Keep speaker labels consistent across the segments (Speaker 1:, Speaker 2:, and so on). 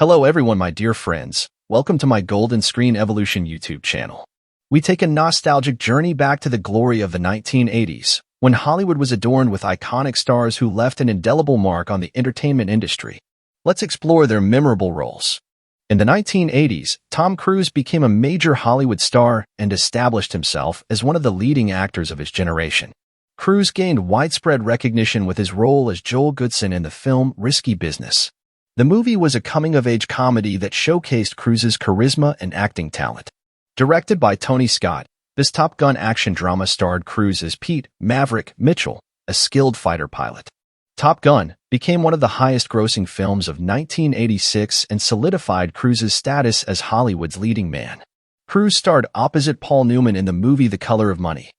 Speaker 1: Hello everyone, my dear friends. Welcome to my Golden Screen Evolution YouTube channel. We take a nostalgic journey back to the glory of the 1980s, when Hollywood was adorned with iconic stars who left an indelible mark on the entertainment industry. Let's explore their memorable roles. In the 1980s, Tom Cruise became a major Hollywood star and established himself as one of the leading actors of his generation. Cruise gained widespread recognition with his role as Joel Goodson in the film Risky Business. The movie was a coming-of-age comedy that showcased Cruise's charisma and acting talent. Directed by Tony Scott, this Top Gun action drama starred Cruise as Pete "Maverick" Mitchell, a skilled fighter pilot. Top Gun became one of the highest-grossing films of 1986 and solidified Cruise's status as Hollywood's leading man. Cruise starred opposite Paul Newman in the movie The Color of Money.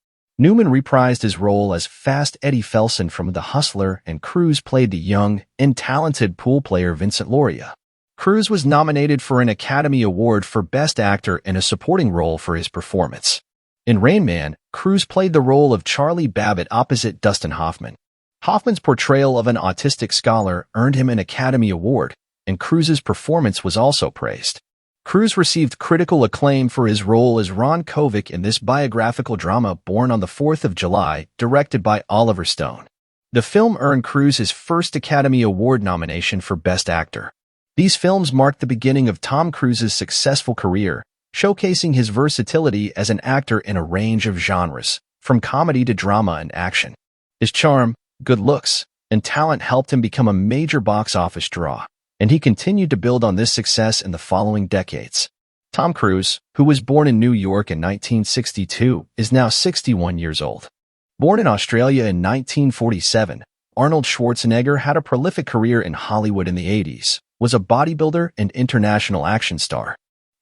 Speaker 1: Newman reprised his role as Fast Eddie Felson from The Hustler, and Cruise played the young and talented pool player Vincent Loria. Cruise was nominated for an Academy Award for Best Actor in a Supporting Role for his performance. In Rain Man, Cruise played the role of Charlie Babbitt opposite Dustin Hoffman. Hoffman's portrayal of an autistic scholar earned him an Academy Award, and Cruise's performance was also praised. Cruise received critical acclaim for his role as Ron Kovic in this biographical drama Born on the 4th of July, directed by Oliver Stone. The film earned Cruise his first Academy Award nomination for Best Actor. These films marked the beginning of Tom Cruise's successful career, showcasing his versatility as an actor in a range of genres, from comedy to drama and action. His charm, good looks, and talent helped him become a major box office draw, and he continued to build on this success in the following decades. Tom Cruise, who was born in New York in 1962, is now 61 years old. Born in Australia in 1947, Arnold Schwarzenegger had a prolific career in Hollywood in the 80s, was a bodybuilder and international action star.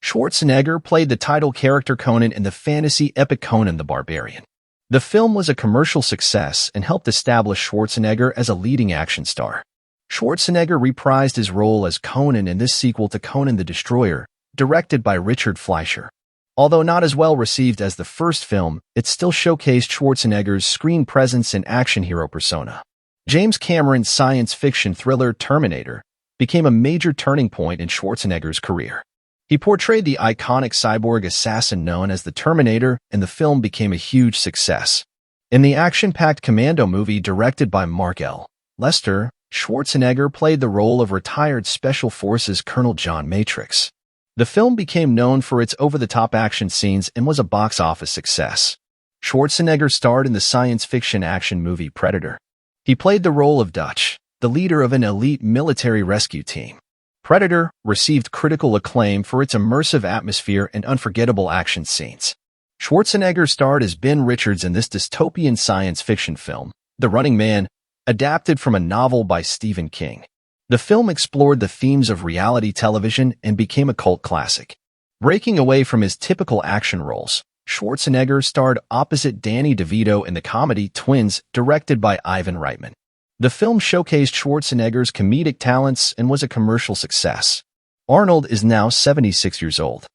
Speaker 1: Schwarzenegger played the title character Conan in the fantasy epic Conan the Barbarian. The film was a commercial success and helped establish Schwarzenegger as a leading action star. Schwarzenegger reprised his role as Conan in this sequel to Conan the Destroyer, directed by Richard Fleischer. Although not as well received as the first film, it still showcased Schwarzenegger's screen presence and action hero persona. James Cameron's science fiction thriller Terminator became a major turning point in Schwarzenegger's career. He portrayed the iconic cyborg assassin known as the Terminator, and the film became a huge success. In the action-packed Commando movie directed by Mark L. Lester, Schwarzenegger played the role of retired Special Forces Colonel John Matrix. The film became known for its over-the-top action scenes and was a box office success. Schwarzenegger starred in the science fiction action movie Predator. He played the role of Dutch, the leader of an elite military rescue team. Predator received critical acclaim for its immersive atmosphere and unforgettable action scenes. Schwarzenegger starred as Ben Richards in this dystopian science fiction film, The Running Man, adapted from a novel by Stephen King. The film explored the themes of reality television and became a cult classic. Breaking away from his typical action roles, Schwarzenegger starred opposite Danny DeVito in the comedy Twins, directed by Ivan Reitman. The film showcased Schwarzenegger's comedic talents and was a commercial success. Arnold is now 76 years old.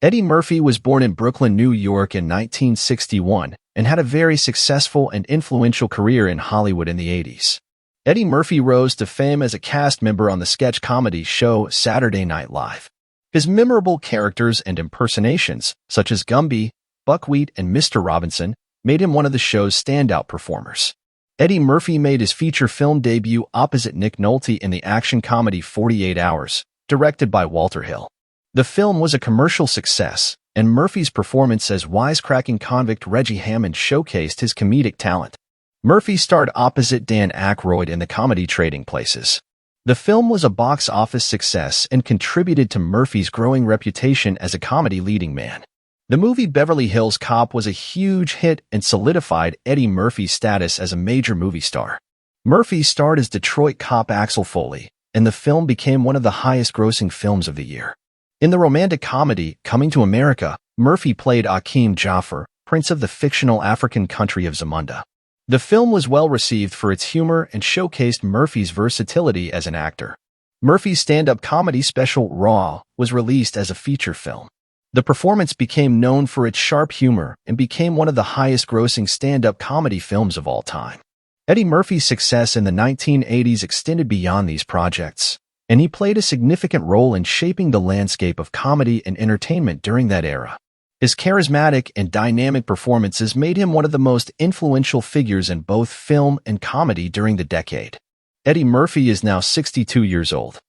Speaker 1: Eddie Murphy was born in Brooklyn, New York in 1961 and had a very successful and influential career in Hollywood in the 80s. Eddie Murphy rose to fame as a cast member on the sketch comedy show Saturday Night Live. His memorable characters and impersonations, such as Gumby, Buckwheat, and Mr. Robinson, made him one of the show's standout performers. Eddie Murphy made his feature film debut opposite Nick Nolte in the action comedy 48 Hours, directed by Walter Hill. The film was a commercial success, and Murphy's performance as wisecracking convict Reggie Hammond showcased his comedic talent. Murphy starred opposite Dan Aykroyd in the comedy Trading Places. The film was a box office success and contributed to Murphy's growing reputation as a comedy leading man. The movie Beverly Hills Cop was a huge hit and solidified Eddie Murphy's status as a major movie star. Murphy starred as Detroit cop Axel Foley, and the film became one of the highest-grossing films of the year. In the romantic comedy Coming to America, Murphy played Akeem Jaffer, prince of the fictional African country of Zamunda. The film was well received for its humor and showcased Murphy's versatility as an actor. Murphy's stand-up comedy special Raw was released as a feature film. The performance became known for its sharp humor and became one of the highest-grossing stand-up comedy films of all time. Eddie Murphy's success in the 1980s extended beyond these projects. and he played a significant role in shaping the landscape of comedy and entertainment during that era. His charismatic and dynamic performances made him one of the most influential figures in both film and comedy during the decade. Eddie Murphy is now 62 years old.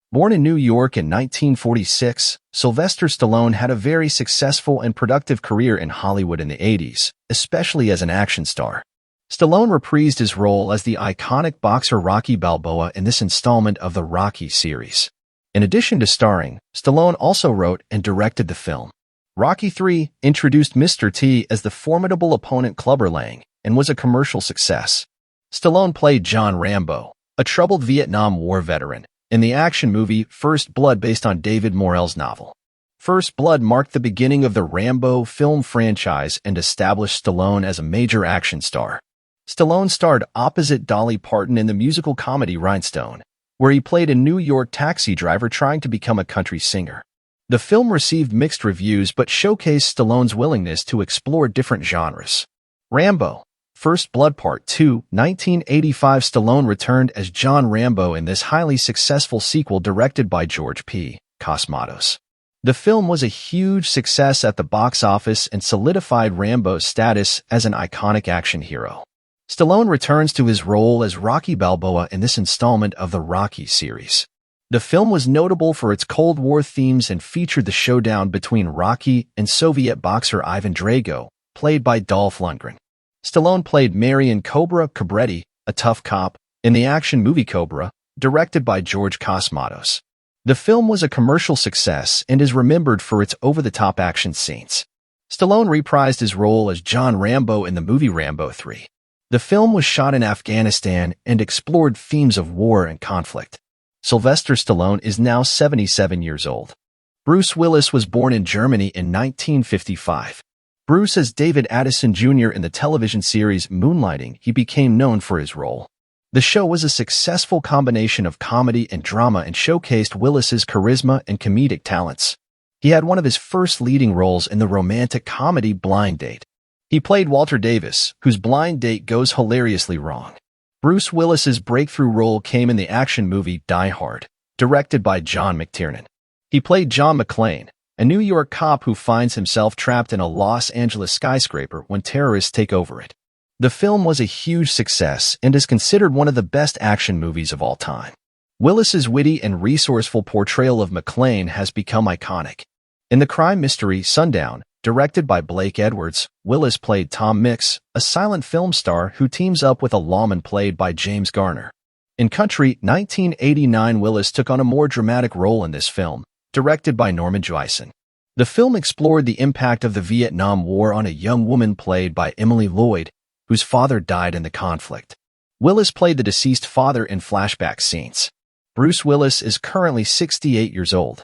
Speaker 1: Born in New York in 1946, Sylvester Stallone had a very successful and productive career in Hollywood in the 80s, especially as an action star. Stallone reprised his role as the iconic boxer Rocky Balboa in this installment of the Rocky series. In addition to starring, Stallone also wrote and directed the film. Rocky III introduced Mr. T as the formidable opponent Clubber Lang and was a commercial success. Stallone played John Rambo, a troubled Vietnam War veteran, in the action movie First Blood based on David Morrell's novel. First Blood marked the beginning of the Rambo film franchise and established Stallone as a major action star. Stallone starred opposite Dolly Parton in the musical comedy Rhinestone, where he played a New York taxi driver trying to become a country singer. The film received mixed reviews but showcased Stallone's willingness to explore different genres. Rambo, First Blood Part 2, 1985. Stallone returned as John Rambo in this highly successful sequel directed by George P. Cosmatos. The film was a huge success at the box office and solidified Rambo's status as an iconic action hero. Stallone returns to his role as Rocky Balboa in this installment of the Rocky series. The film was notable for its Cold War themes and featured the showdown between Rocky and Soviet boxer Ivan Drago, played by Dolph Lundgren. Stallone played Marion Cobra Cabretti, a tough cop, in the action movie Cobra, directed by George Cosmatos. The film was a commercial success and is remembered for its over-the-top action scenes. Stallone reprised his role as John Rambo in the movie Rambo 3. The film was shot in Afghanistan and explored themes of war and conflict. Sylvester Stallone is now 77 years old. Bruce Willis was born in Germany in 1955. Bruce as David Addison Jr. in the television series Moonlighting. He became known for his role. The show was a successful combination of comedy and drama and showcased Willis's charisma and comedic talents. He had one of his first leading roles in the romantic comedy Blind Date. He played Walter Davis, whose blind date goes hilariously wrong. Bruce Willis's breakthrough role came in the action movie Die Hard, directed by John McTiernan. He played John McClane, a New York cop who finds himself trapped in a Los Angeles skyscraper when terrorists take over it. The film was a huge success and is considered one of the best action movies of all time. Willis's witty and resourceful portrayal of McClane has become iconic. In the crime mystery Sundown, directed by Blake Edwards, Willis played Tom Mix, a silent film star who teams up with a lawman played by James Garner. In Country, 1989, Willis took on a more dramatic role in this film, directed by Norman Jewison. The film explored the impact of the Vietnam War on a young woman played by Emily Lloyd, whose father died in the conflict. Willis played the deceased father in flashback scenes. Bruce Willis is currently 68 years old.